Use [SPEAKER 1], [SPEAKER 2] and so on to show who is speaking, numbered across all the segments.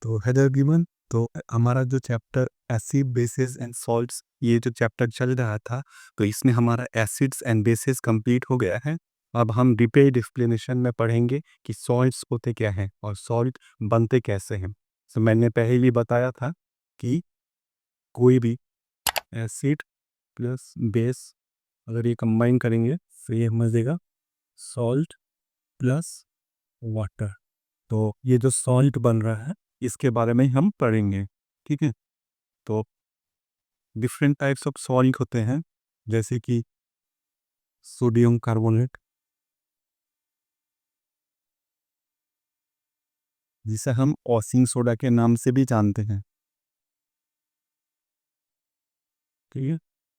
[SPEAKER 1] तो hello everyone. तो हमारा जो chapter acid basis and salts, ये जो चैप्टर चल रहा था, तो इसमें हमारा एसिड्स एंड बेसिस कंप्लीट हो गया है। अब हम डिटेल्ड एक्सप्लेनेशन में पढ़ेंगे कि सॉल्ट्स होते क्या हैं और सॉल्ट बनते कैसे हैं। तो मैंने पहले भी बताया था कि कोई भी एसिड प्लस बेस अगर ये कंबाइन करेंगे तो ये हो जाएगा सॉल्ट प्लस वाटर। तो ये जो सॉल्ट बन रहा है इसके बारे में हम पढ़ेंगे, ठीक है। तो डिफरेंट टाइप्स ऑफ सॉल्ट होते हैं, जैसे कि सोडियम कार्बोनेट, जिसे हम वॉशिंग सोडा के नाम से भी जानते हैं, ठीक है।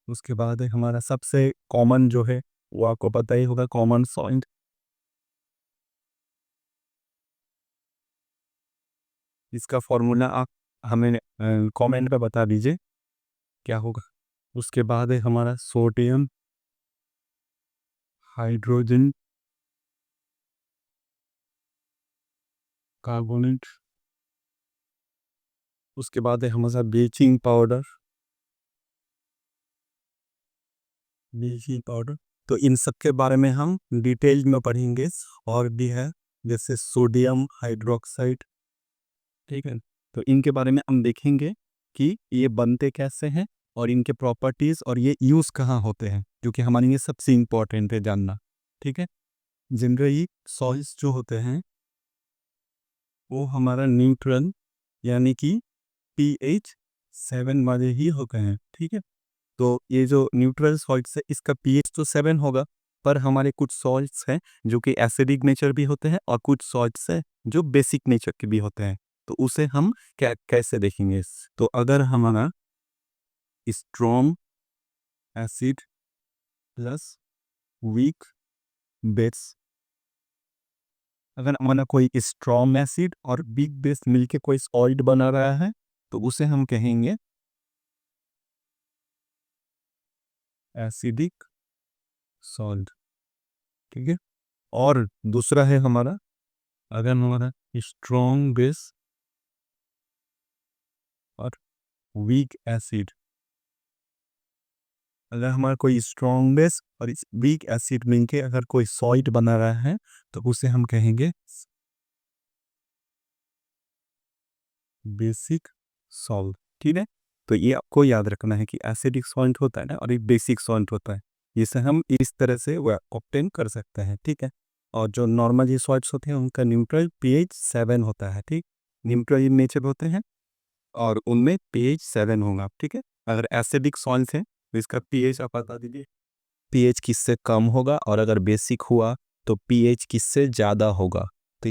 [SPEAKER 1] उसके बाद है हमारा सबसे कॉमन जो है, वो आपको पता ही होगा, कॉमन सॉल्ट। इसका फॉर्मूला आप हमें कमेंट पे बता दीजिए क्या होगा। उसके बाद है हमारा सोडियम हाइड्रोजन कार्बोनेट। उसके बाद है हमारा ब्लीचिंग पाउडर। तो इन सब के बारे में हम डिटेल में पढ़ेंगे। और भी है जैसे सोडियम हाइड्रोक्साइड, ठीक है। तो इनके बारे में हम देखेंगे कि ये बनते कैसे हैं और इनके प्रॉपर्टीज और ये यूज़ कहाँ होते हैं, जो कि हमारे लिए सबसे इम्पोर्टेंट है जानना, ठीक है। जनरली सॉल्ट्स जो होते हैं वो हमारा न्यूट्रल यानी कि pH 7 वाले ही होते हैं, ठीक है। तो ये जो न्यूट्रल सॉल्ट्स है इसका pH तो 7 होगा, पर हमारे कुछ सॉल्ट्स हैं जो कि एसिडिक नेचर भी होते हैं और कुछ सॉल्ट्स हैं जो बेसिक नेचर के भी होते हैं। तो उसे हम कैसे देखेंगे। तो अगर हमारा strong acid plus weak base, अगर हमारा कोई स्ट्रॉन्ग एसिड और वीक बेस मिलके कोई सॉल्ट बना रहा है तो उसे हम कहेंगे एसिडिक सॉल्ट, ठीक है। और दूसरा है हमारा, अगर हमारा स्ट्रॉन्ग बेस और वीक एसिड, अगर हमारा कोई स्ट्रॉन्ग बेस और इस वीक एसिड मिलके अगर कोई सॉल्ट बना रहा है तो उसे हम कहेंगे बेसिक सॉल्ट, ठीक है। तो ये आपको याद रखना है कि एसिडिक सॉल्ट होता है ना और एक बेसिक सॉल्ट होता है। इसे हम इस तरह से ऑब्टेन कर सकते हैं, ठीक है। और जो नॉर्मल ये सॉल्ट्स होते हैं उनका न्यूट्रल pH 7 होता है, ठीक। न्यूट्रल इन नेचर होते हैं और उनमें pH 7 होगा, ठीक है। अगर एसिडिक सॉल्ट है तो इसका pH आप बता दीजिए, pH किससे कम होगा, और अगर बेसिक हुआ तो pH किससे ज़्यादा होगा, तो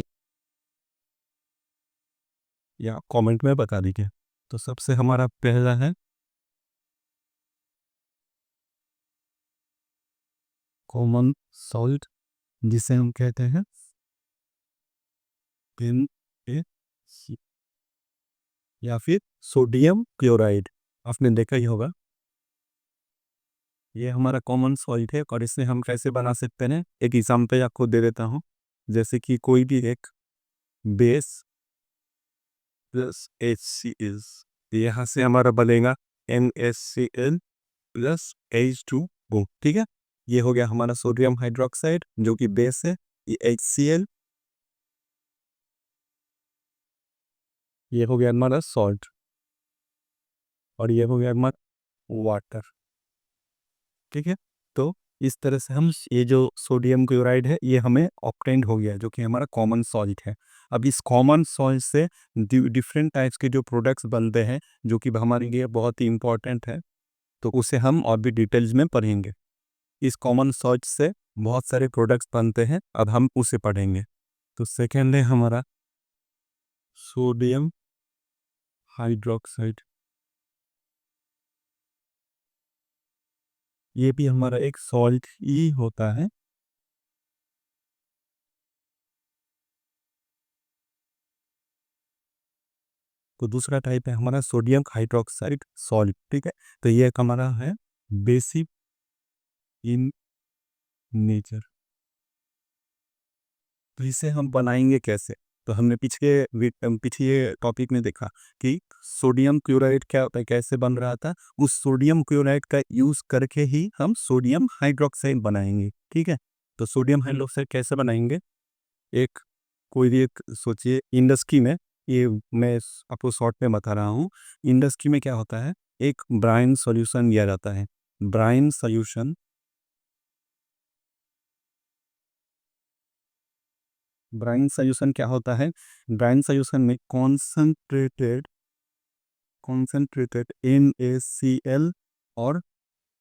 [SPEAKER 1] या कमेंट में बता दीजिए। तो सबसे हमारा पहला है कॉमन सॉल्ट, जिसे हम कहते हैं NaC या फिर सोडियम क्लोराइड। आपने देखा ही होगा, ये हमारा कॉमन सॉल्ट है। और इसे हम कैसे बना सकते हैं, एक एग्जाम्पल आपको दे देता हूँ। जैसे कि कोई भी एक बेस प्लस HCl, यहाँ से हमारा बनेगा NaCl प्लस H2O, ठीक है। ये हो गया हमारा सोडियम हाइड्रोक्साइड जो कि बेस है, ये HCl, ये हो गया हमारा सॉल्ट, और ये हो गया हमारा वाटर, ठीक है। तो इस तरह से हम ये जो सोडियम क्लोराइड है ये हमें ऑब्टेन्ड हो गया, जो कि हमारा कॉमन सॉल्ट है। अब इस कॉमन सॉल्ट से डिफरेंट टाइप्स के जो प्रोडक्ट्स बनते हैं जो कि हमारे लिए बहुत ही इंपॉर्टेंट है, तो उसे हम और भी डिटेल्स में पढ़ेंगे। इस कॉमन सॉल्ट से बहुत सारे प्रोडक्ट्स बनते हैं, अब हम उसे पढ़ेंगे। तो सेकेंड है हमारा सोडियम हाइड्रोक्साइड, ये भी हमारा एक सॉल्ट ही होता है। तो दूसरा टाइप है हमारा सोडियम हाइड्रोक्साइड सॉल्ट, ठीक है। तो ये एक हमारा है बेसिक इन नेचर। तो इसे हम बनाएंगे कैसे, तो हमने पिछले टॉपिक में देखा कि सोडियम क्लोराइड क्या होता है, कैसे बन रहा था। उस सोडियम क्लोराइड का यूज़ करके ही हम सोडियम हाइड्रोक्साइड बनाएंगे। ठीक है, तो सोडियम हाइड्रोक्साइड कैसे बनाएंगे, एक कोई भी एक सोचिए इंडस्ट्री में, ये मैं आपको शॉर्ट में बता रहा हूँ। इंडस्ट्री में क्या होता है, एक ब्राइन सॉल्यूशन लिया जाता है। ब्राइन सॉल्यूशन ब्राइन सॉल्यूशन क्या होता है, ब्राइन सॉल्यूशन में कॉन्सेंट्रेटेड कॉन्सेंट्रेटेड NaCl और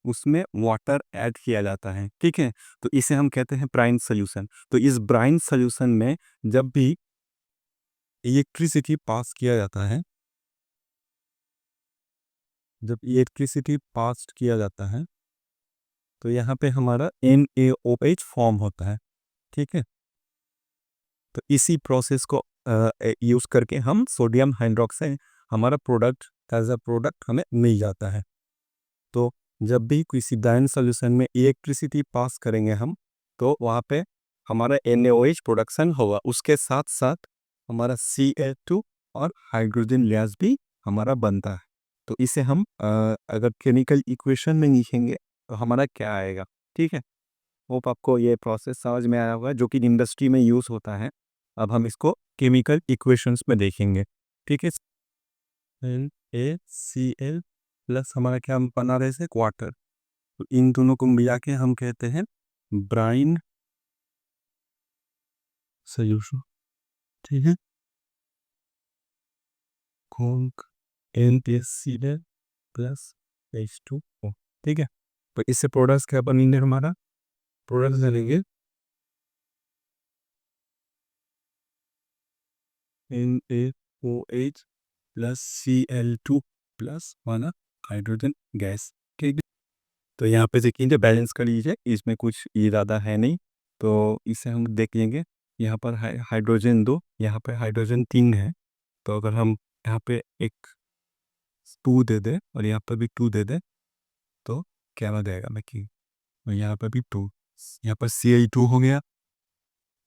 [SPEAKER 1] उसमें वाटर ऐड किया जाता है। ठीक है, तो इसे हम कहते हैं ब्राइन सॉल्यूशन। तो इस ब्राइन सॉल्यूशन में जब भी इलेक्ट्रिसिटी पास किया जाता है, जब इलेक्ट्रिसिटी पास किया जाता है तो यहाँ पे हमारा NaOH फॉर्म होता है। ठीक है, तो इसी प्रोसेस को यूज़ करके हम सोडियम हाइड्रोक्साइड हमारा प्रोडक्ट एज अ प्रोडक्ट हमें मिल जाता है। तो जब भी किसी ब्राइन सॉल्यूशन में इलेक्ट्रिसिटी पास करेंगे हम, तो वहाँ पे हमारा NaOH प्रोडक्शन होगा, उसके साथ साथ हमारा Cl2 और हाइड्रोजन गैस भी हमारा बनता है। तो इसे हम अगर केमिकल इक्वेशन में लिखेंगे तो हमारा क्या आएगा। ठीक है, होप आपको ये प्रोसेस समझ में आया होगा जो कि इंडस्ट्री में यूज़ होता है। अब हम इसको केमिकल इक्वेशंस में देखेंगे। ठीक है, NaCl प्लस हमारा क्या बना रहे थे, वाटर। तो इन दोनों को मिला के हम कहते हैं ब्राइन सॉल्यूशन। ठीक है, कॉन्क NaCl प्लस H2O। ठीक है, तो इससे प्रोडक्ट्स क्या बनेंगे, हमारा प्रोडक्ट्स बनेंगे NaOH प्लस Cl2 प्लस वाला हाइड्रोजन गैस। ठीक है, तो यहाँ पे देखिए बैलेंस कर लीजिए, इसमें कुछ इरादा है नहीं, तो इसे हम देख लेंगे। यहाँ पर हाइड्रोजन 2, यहाँ पे हाइड्रोजन 3 है। तो अगर हम यहाँ पे एक 2 दे दें और यहाँ पर भी 2 दे दें तो क्या हो जाएगा, मैं कि यहाँ पर भी 2, यहाँ पर Cl2 हो गया,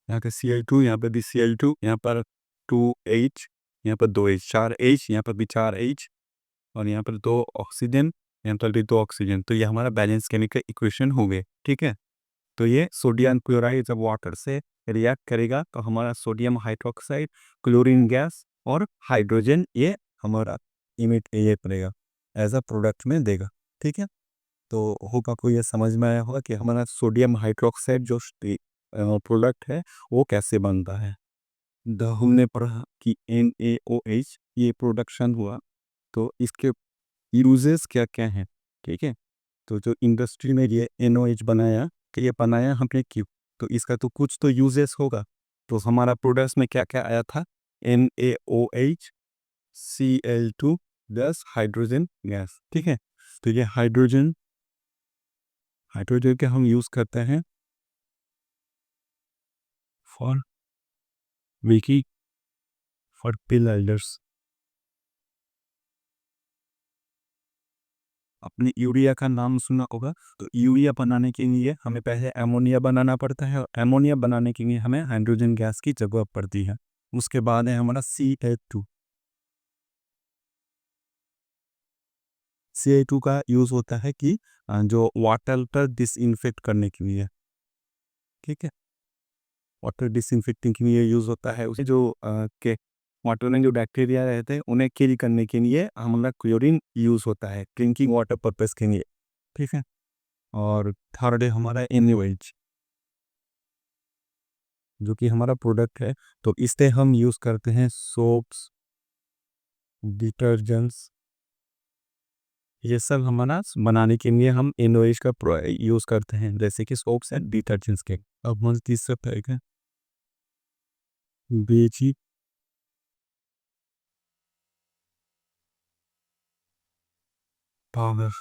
[SPEAKER 1] यहाँ का Cl2, यहाँ पर भी Cl2, यहाँ पर 2H, यहाँ पर 2H, 4H, यहाँ पर भी 4H और यहाँ पर 2 ऑक्सीजन, यहाँ पर भी 2 ऑक्सीजन। तो ये हमारा बैलेंस केमिकल इक्वेशन हो गए। ठीक है, तो ये सोडियम क्लोराइड जब वाटर से रिएक्ट करेगा तो हमारा सोडियम हाइड्रोक्साइड, क्लोरीन गैस और हाइड्रोजन ये हमारा इमिट ये पड़ेगा, एज अ प्रोडक्ट में देगा। ठीक है, तो होप आपको ये समझ में आया होगा कि हमारा सोडियम हाइड्रोक्साइड जो प्रोडक्ट है वो कैसे बनता है। हमने पढ़ा कि NaOH ये प्रोडक्शन हुआ, तो इसके यूजेस क्या क्या हैं। ठीक है, तो जो इंडस्ट्री में ये NaOH बनाया, कि ये बनाया हमने क्यों, तो इसका तो कुछ तो यूजेस होगा। तो हमारा प्रोडक्ट्स में क्या क्या आया था, NaOH, Cl2 plus hydrogen gas. ठीक है, तो ये हाइड्रोजन हाइड्रोजन के हम यूज़ करते हैं फॉर मेकिंग फर्टिलाइजर्स। आपने यूरिया का नाम सुना होगा, तो यूरिया बनाने के लिए हमें पहले अमोनिया बनाना पड़ता है और अमोनिया बनाने के लिए हमें हाइड्रोजन गैस की ज़रूरत पड़ती है। उसके बाद है हमारा Cl2। Cl2 का यूज़ होता है कि जो वाटर पर डिसइंफेक्ट करने के लिए। ठीक है, वाटर डिसइंफेक्टिंग के लिए यूज़ होता है। उसे जो के वाटर में जो बैक्टीरिया रहते हैं उन्हें किल करने के लिए हमारा क्लोरीन यूज़ होता है ड्रिंकिंग वाटर पर्पस के लिए। ठीक है, और थर्ड है हमारा NaOH जो कि हमारा प्रोडक्ट है। तो इससे हम यूज़ करते हैं सोप्स, डिटर्जेंट्स, ये सब हमारा बनाने के लिए हम NaOH का यूज़ करते हैं, जैसे कि सोप्स एंड डिटर्जेंट्स के। अब हम तीसरा टॉपिक है बेसिक पावर,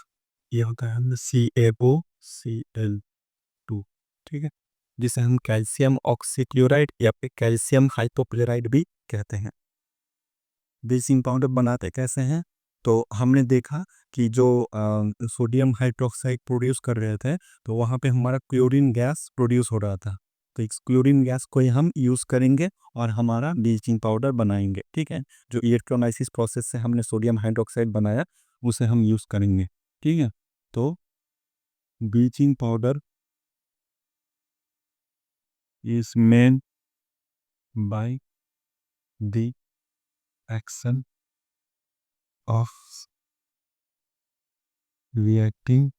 [SPEAKER 1] ये होता है CaOCl2। ठीक है, जिसे हम कैल्शियम ऑक्सीक्लोराइड या फिर कैल्शियम हाइपोक्लोराइड भी कहते हैं। ब्लीचिंग पाउडर बनाते कैसे हैं, तो हमने देखा कि जो सोडियम हाइड्रोक्साइड प्रोड्यूस कर रहे थे तो वहाँ पे हमारा क्लोरीन गैस प्रोड्यूस हो रहा था। तो इस क्लोरीन गैस को ही हम यूज़ करेंगे और हमारा ब्लीचिंग पाउडर बनाएंगे। ठीक है, जो इलेक्ट्रोलाइसिस प्रोसेस से हमने सोडियम हाइड्रोक्साइड बनाया उसे हम यूज़ करेंगे। ठीक है, तो bleaching powder is made by the action of reacting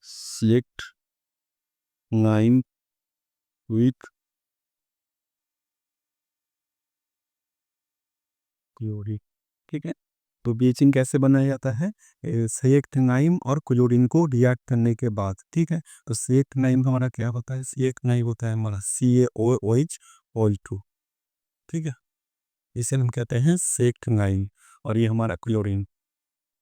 [SPEAKER 1] select lime with chlorine. ठीक है, तो ब्लीचिंग कैसे बनाया जाता है? सेलेक्टिनाइम और क्लोरीन को रिएक्ट करने के बाद। ठीक है, तो सेलेक्टिनाइम हमारा क्या होता है? सेलेक्टिनाइम होता है हमारा CaOH2। ठीक है, इसे हम कहते हैं सेलेक्टिनाइम, और ये हमारा क्लोरीन,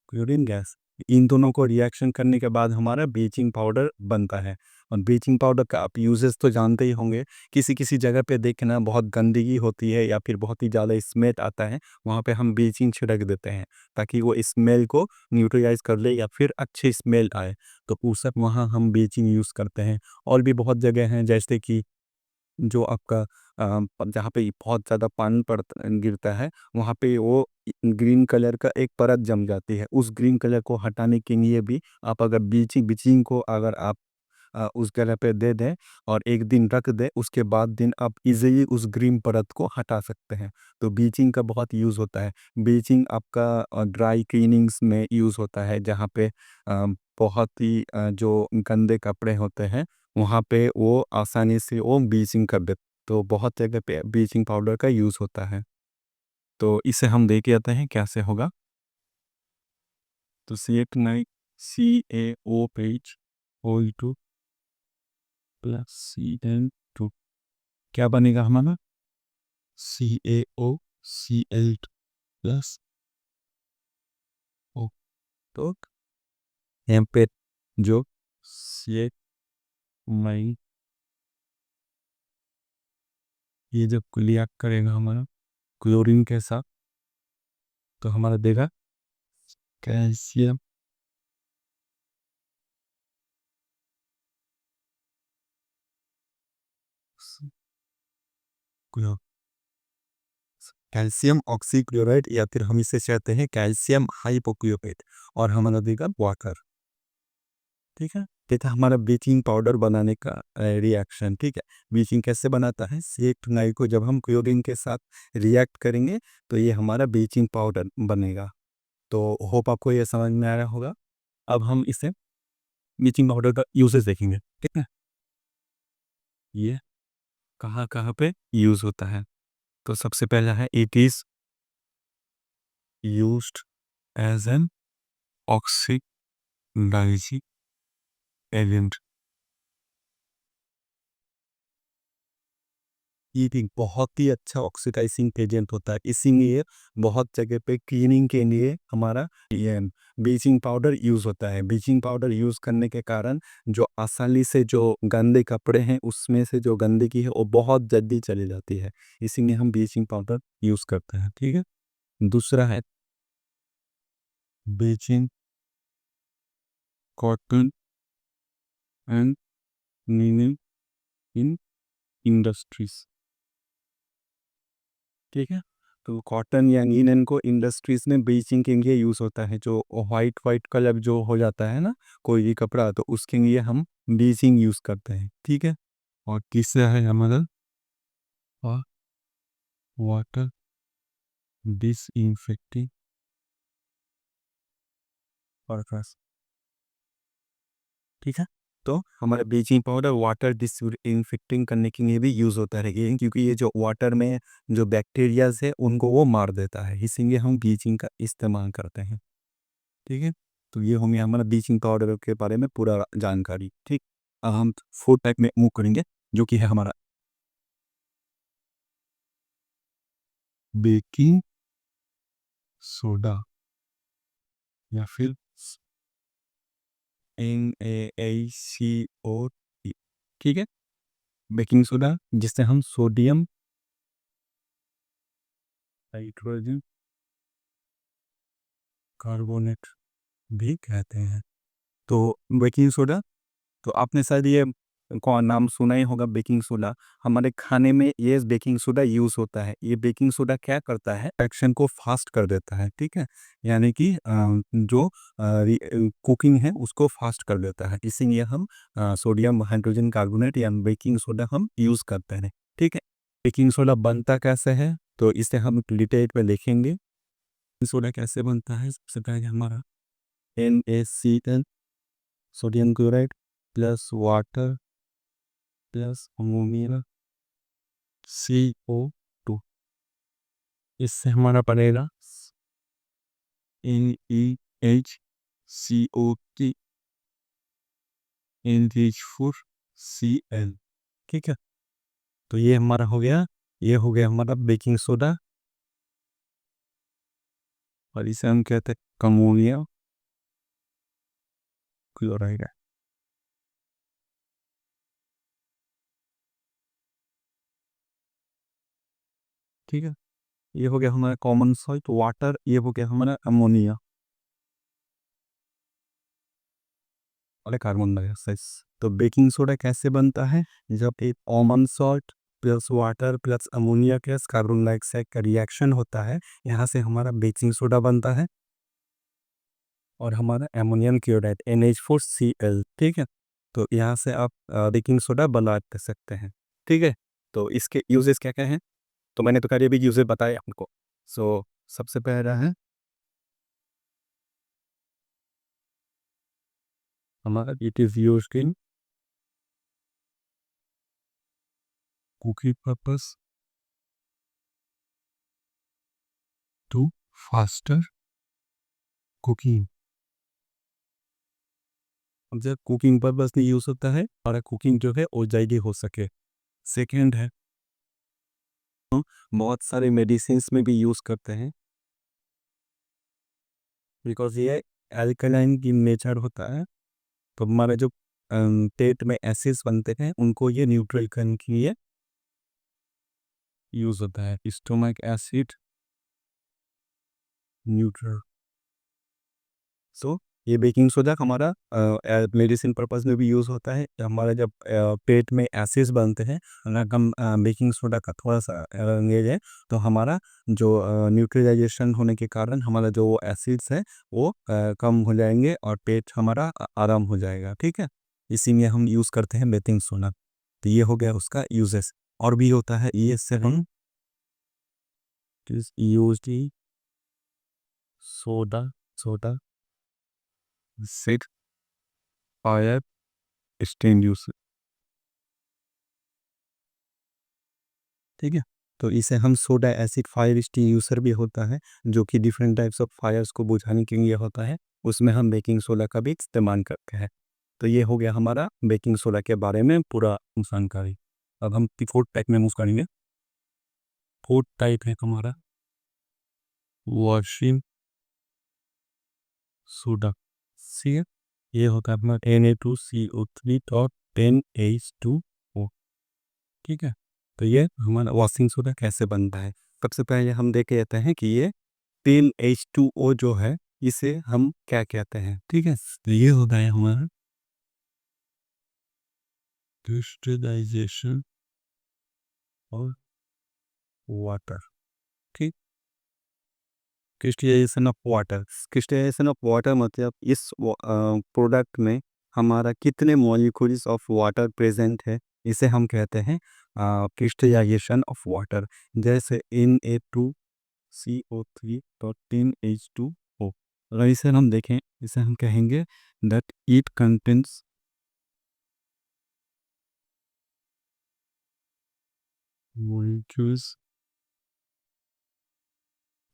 [SPEAKER 1] क्लोरीन गैस। इन दोनों को रिएक्शन करने के बाद हमारा ब्लीचिंग पाउडर बनता है। और ब्लीचिंग पाउडर का आप यूजेस तो जानते ही होंगे। किसी किसी जगह पे देखना बहुत गंदगी होती है या फिर बहुत ही ज़्यादा स्मेल आता है, वहाँ पे हम ब्लीचिंग छिड़क देते हैं ताकि वो स्मेल को न्यूट्रलाइज कर ले या फिर अच्छी स्मेल आए। तो उस सब वहाँ हम ब्लीचिंग यूज़ करते हैं। और भी बहुत जगह हैं, जैसे कि जो आपका जहाँ पे बहुत ज़्यादा पानी गिरता है, वहाँ पे वो ग्रीन कलर का एक परत जम जाती है। उस ग्रीन कलर को हटाने के लिए भी आप अगर ब्लीचिंग ब्लीचिंग को अगर आप उस जगह पे दे दें और एक दिन रख दें, उसके बाद दिन आप इजीली उस ग्रीन परत को हटा सकते हैं। तो ब्लीचिंग का बहुत यूज़ होता है। ब्लीचिंग आपका ड्राई क्लीनिंग्स में यूज़ होता है, जहाँ पे बहुत ही जो गंदे कपड़े होते हैं वहाँ पे वो आसानी से वो ब्लीचिंग कर दे। तो बहुत जगह पे ब्लीचिंग पाउडर का यूज़ होता है। तो इसे हम देख आते हैं कैसे होगा। तो CH9 CaOH OH2 plus Cl2 क्या बनेगा हमारा? CaOCl2 plus O। तो यहाँ पे जो CH माई ये जब रिएक्ट करेगा हमारा क्लोरीन के साथ, तो हमारा देगा कैल्शियम कैल्शियम ऑक्सीक्लोराइड, या फिर हम इसे कहते हैं कैल्शियम हाइपोक्लोराइड, और हमारा देगा वाटर। ठीक है, ये था हमारा ब्लीचिंग पाउडर बनाने का रिएक्शन। ठीक है, ब्लीचिंग कैसे बनाता है? CH2 को जब हम क्लोरीन के साथ रिएक्ट करेंगे तो ये हमारा ब्लीचिंग पाउडर बनेगा। तो होप आपको ये समझ में आ रहा होगा। अब हम इसे ब्लीचिंग पाउडर का यूजेस देखेंगे। ठीक है, ये कहाँ कहाँ पे यूज़ होता है? तो सबसे पहला है it is used as an oxidising agent. ये भी बहुत ही अच्छा ऑक्सीडाइजिंग एजेंट होता है, इसीलिए बहुत जगह पे क्लीनिंग के लिए हमारा ये ब्लीचिंग पाउडर यूज़ होता है। ब्लीचिंग पाउडर यूज़ करने के कारण जो आसानी से जो गंदे कपड़े हैं उसमें से जो गंदगी है वो बहुत जल्दी चली जाती है, इसीलिए हम ब्लीचिंग पाउडर यूज़ करते हैं। ठीक है, दूसरा है bleaching cotton and linen in industries. ठीक है, तो कॉटन या लिनन को इंडस्ट्रीज में ब्लीचिंग के लिए यूज़ होता है। जो वाइट वाइट कलर जो हो जाता है ना कोई भी कपड़ा, तो उसके लिए हम ब्लीचिंग यूज़ करते हैं। ठीक है, और तीसरा है हमारा वाटर डिसइंफेक्टिंग पर्पस। ठीक है, तो हमारा ब्लीचिंग पाउडर वाटर डिसइंफेक्टिंग करने के लिए भी यूज़ होता है, ये क्योंकि ये जो वाटर में जो बैक्टीरियाज है उनको वो मार देता है, इसीलिए हम ब्लीचिंग का इस्तेमाल करते हैं। ठीक है, तो ये हो गया हमारा ब्लीचिंग पाउडर के बारे में पूरा जानकारी। ठीक, अब हम फोर्थ टाइप में मूव करेंगे, जो कि है हमारा बेकिंग सोडा या फिर NaCO। ठीक है, बेकिंग सोडा जिससे हम सोडियम हाइड्रोजन कार्बोनेट भी कहते हैं। तो बेकिंग सोडा तो आपने शायद ये कौन नाम सुना ही होगा बेकिंग सोडा। हमारे खाने में ये बेकिंग सोडा यूज़ होता है। ये बेकिंग सोडा क्या करता है, रिएक्शन को फास्ट कर देता है, ठीक है? यानी कि जो कुकिंग है उसको फास्ट कर देता है। इसीलिए हम सोडियम हाइड्रोजन कार्बोनेट या बेकिंग सोडा हम यूज़ करते हैं, ठीक है? बेकिंग सोडा बनता कैसे है, तो इसे हम डिटेल में देखेंगे। सोडा कैसे बनता है, सबसे पहले हमारा NaCl sodium chloride plus water plus ammonia CO2, इससे हमारा बनेगा NeHCO3 NH4Cl, ठीक है? तो ये हमारा हो गया, ये हो गया हमारा बेकिंग सोडा, और इसे हम कहते हैं अमोनिया क्लोराइड, ठीक है? ये हो गया हमारा कॉमन सॉल्ट वाटर, ये हो गया हमारा अमोनिया और कार्बन डाइऑक्साइड। तो बेकिंग सोडा कैसे बनता है, जब एक common salt plus water plus ammonia plus carbon dioxide का रिएक्शन होता है, यहाँ से हमारा बेकिंग सोडा बनता है और हमारा अमोनियम क्लोराइड NH4Cl, ठीक है? तो यहाँ से आप बेकिंग सोडा बना सकते हैं, ठीक है? तो इसके यूजेस क्या क्या हैं, तो मैंने तो खैर ये भी यूजेस बताए आपको। सो सबसे पहला है हमारा it is used in cooking purpose to faster cooking. जब कुकिंग पर्पस नहीं यूज़ होता है और कुकिंग जो है वो जल्दी हो सके। सेकेंड है बहुत सारे मेडिसिन्स में भी यूज़ करते हैं, बिकॉज ये एल्कलाइन की नेचर होता है। तो हमारे जो पेट में एसिड्स बनते हैं उनको ये न्यूट्रल करने के लिए यूज़ होता है। Stomach acid neutral. सो ये बेकिंग सोडा हमारा मेडिसिन पर्पस में भी यूज़ होता है। हमारा जब पेट में एसिड्स बनते हैं, अगर हम बेकिंग सोडा का थोड़ा सा ले लें तो हमारा जो न्यूट्रलाइजेशन होने के कारण हमारा जो एसिड्स है वो कम हो जाएंगे और पेट हमारा आराम हो जाएगा, ठीक है? इसीलिए हम यूज़ करते हैं बेकिंग सोडा। तो ये हो गया उसका यूजेस। और भी होता है ये से हम use soda soda set fire stain, ठीक है? तो इसे हम सोडा एसिड फायर एक्सटिंग्विशर भी होता है, जो कि डिफरेंट टाइप्स ऑफ फायर्स को बुझाने के लिए होता है, उसमें हम बेकिंग सोडा का भी इस्तेमाल करते हैं। तो ये हो गया हमारा बेकिंग सोडा के बारे में पूरा जानकारी। अब हम फोर्थ टाइप में मूव करेंगे। फोर्थ टाइप है हमारा वॉशिंग सोडा, ठीक है? ये होता है अपना Na2CO3 डॉट 10H2O, ठीक है? तो ये हमारा वॉशिंग सोडा कैसे बनता है, सबसे पहले हम देख लेते हैं कि ये 10H2O जो है इसे हम क्या कहते हैं, ठीक है? तो ये होता है हमारा क्रिस्टलाइजेशन और वाटर, ठीक? Crystallisation of water, crystallisation of water मतलब इस प्रोडक्ट में हमारा कितने मॉलिक्यूल्स ऑफ वाटर प्रेजेंट है, इसे हम कहते हैं क्रिस्टलाइजेशन ऑफ वाटर। जैसे Na2CO3 डॉट 10H2O, अगर इसे हम देखें, इसे हम कहेंगे that it contents molecules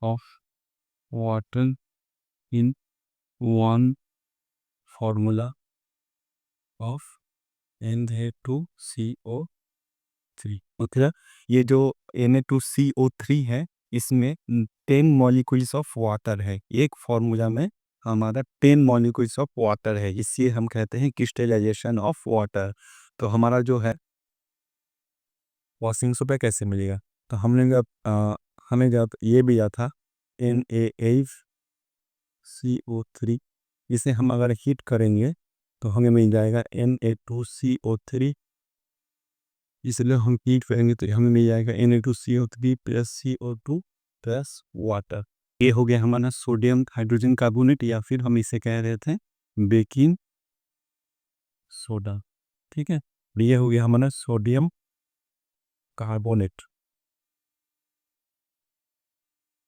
[SPEAKER 1] of water in one formula of Na2CO3। मतलब ये जो Na2CO3 है, इसमें 10 मॉलिक्यूल्स ऑफ वाटर है, एक फार्मूला में हमारा 10 मॉलिक्यूल्स ऑफ वाटर है, इसलिए हम कहते हैं क्रिस्टलाइजेशन ऑफ वाटर। तो हमारा जो है वॉशिंग सोडा कैसे मिलेगा, तो हमने जब हमें जब ये भी दिया था NaHCO3, इसे हम अगर हीट करेंगे तो हमें मिल जाएगा Na2CO3। इसलिए हम हीट करेंगे तो हमें मिल जाएगा Na2CO3 plus CO2 plus water. ये हो गया हमारा सोडियम हाइड्रोजन कार्बोनेट, या फिर हम इसे कह रहे थे बेकिंग सोडा। ठीक है, ये हो गया हमारा सोडियम कार्बोनेट,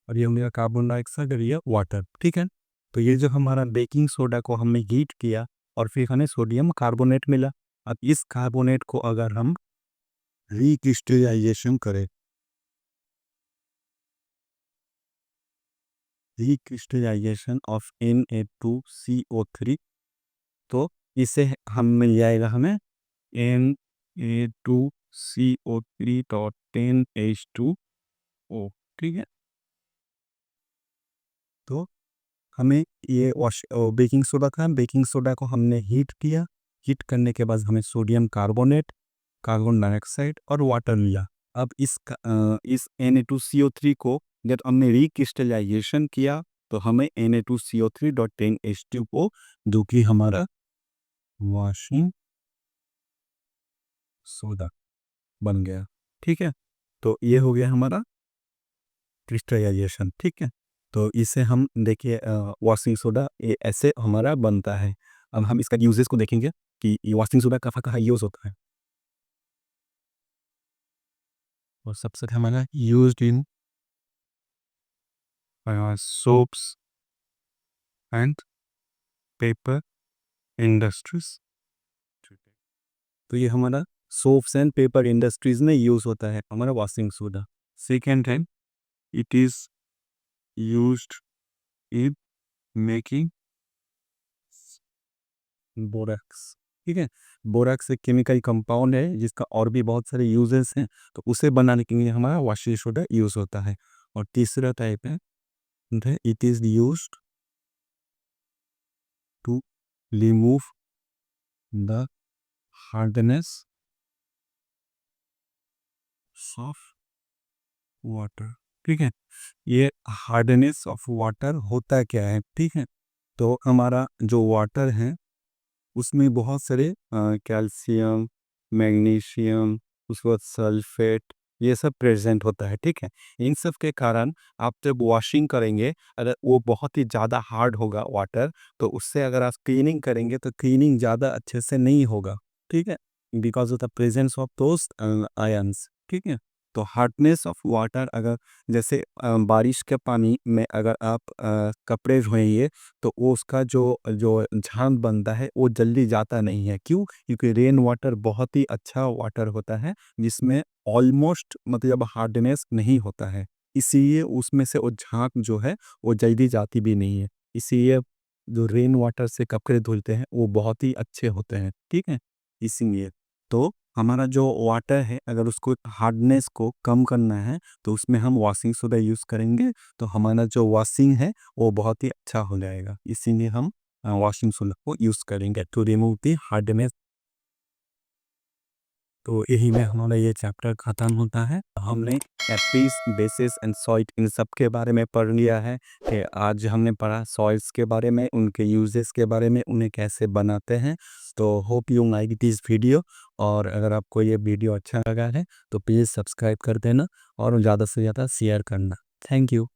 [SPEAKER 1] और ये हो गया कार्बन डाइऑक्साइड, और ये वाटर। ठीक है, तो ये जो हमारा बेकिंग सोडा को हमने हीट किया और फिर हमें सोडियम कार्बोनेट मिला। अब इस कार्बोनेट को अगर हम रिक्रिस्टलाइजेशन करें, रिक्रिस्टलाइजेशन ऑफ Na2CO3, तो इसे हम मिल जाएगा हमें Na2CO3.10H2O। ठीक है, तो हमें ये बेकिंग सोडा था, बेकिंग सोडा को हमने हीट किया, हीट करने के बाद हमें सोडियम कार्बोनेट, कार्बन डाइऑक्साइड और वाटर लिया। अब इस Na2CO3 को जब हमने रिक्रिस्टलाइजेशन किया तो हमें Na2CO3.10H2O, जो कि हमारा वॉशिंग सोडा बन गया। ठीक है, तो ये हो गया हमारा क्रिस्टलाइजेशन। ठीक है, तो इसे हम देखिए वॉशिंग सोडा ये ऐसे हमारा बनता है। अब हम इसका यूजेस को देखेंगे कि ये वॉशिंग सोडा कहाँ कहाँ यूज होता है। और सबसे हमारा used in soaps and paper industries. तो ये हमारा सोप्स एंड पेपर इंडस्ट्रीज में यूज होता है हमारा वॉशिंग सोडा। सेकेंड है, it is used in making borax. ठीक है, बोरैक्स एक केमिकल कंपाउंड है जिसका और भी बहुत सारे यूजेस हैं, तो उसे बनाने के लिए हमारा वॉशिंग सोडा यूज होता है। और तीसरा टाइप है, it is used to remove the hardness of water. ठीक है, ये हार्डनेस ऑफ वाटर होता क्या है। ठीक है, तो हमारा जो वाटर है उसमें बहुत सारे कैल्शियम, मैग्नीशियम, उसके बाद सल्फेट, ये सब प्रेजेंट होता है। ठीक है, इन सब के कारण आप जब वॉशिंग करेंगे, अगर वो बहुत ही ज़्यादा हार्ड होगा वाटर, तो उससे अगर आप क्लीनिंग करेंगे तो क्लीनिंग ज़्यादा अच्छे से नहीं होगा। ठीक है, because of the presence of those ions. ठीक है, तो हार्डनेस ऑफ वाटर, अगर जैसे बारिश के पानी में अगर आप कपड़े धोएंगे तो वो उसका जो जो झाग बनता है वो जल्दी जाता नहीं है। क्यों? क्योंकि रेन वाटर बहुत ही अच्छा वाटर होता है जिसमें ऑलमोस्ट मतलब हार्डनेस नहीं होता है, इसीलिए उसमें से वो झाग जो है वो जल्दी जाती भी नहीं है। इसीलिए जो रेन वाटर से कपड़े धुलते हैं वो बहुत ही अच्छे होते हैं। ठीक है, इसीलिए तो हमारा जो वाटर है अगर उसको हार्डनेस को कम करना है तो उसमें हम वॉशिंग सोडा यूज़ करेंगे, तो हमारा जो वॉशिंग है वो बहुत ही अच्छा हो जाएगा। इसीलिए हम वॉशिंग सोडा को यूज़ करेंगे टू रिमूव द हार्डनेस। तो यही में हमारा ये चैप्टर ख़त्म होता है। हमने एपिस, बेसिस एंड सॉइट इन सब के बारे में पढ़ लिया है। कि आज हमने पढ़ा सॉइल्स के बारे में, उनके यूजेस के बारे में, उन्हें कैसे बनाते हैं। तो hope you like this video, और अगर आपको ये वीडियो अच्छा लगा है तो प्लीज़ सब्सक्राइब कर देना और ज़्यादा से ज़्यादा शेयर करना। Thank you.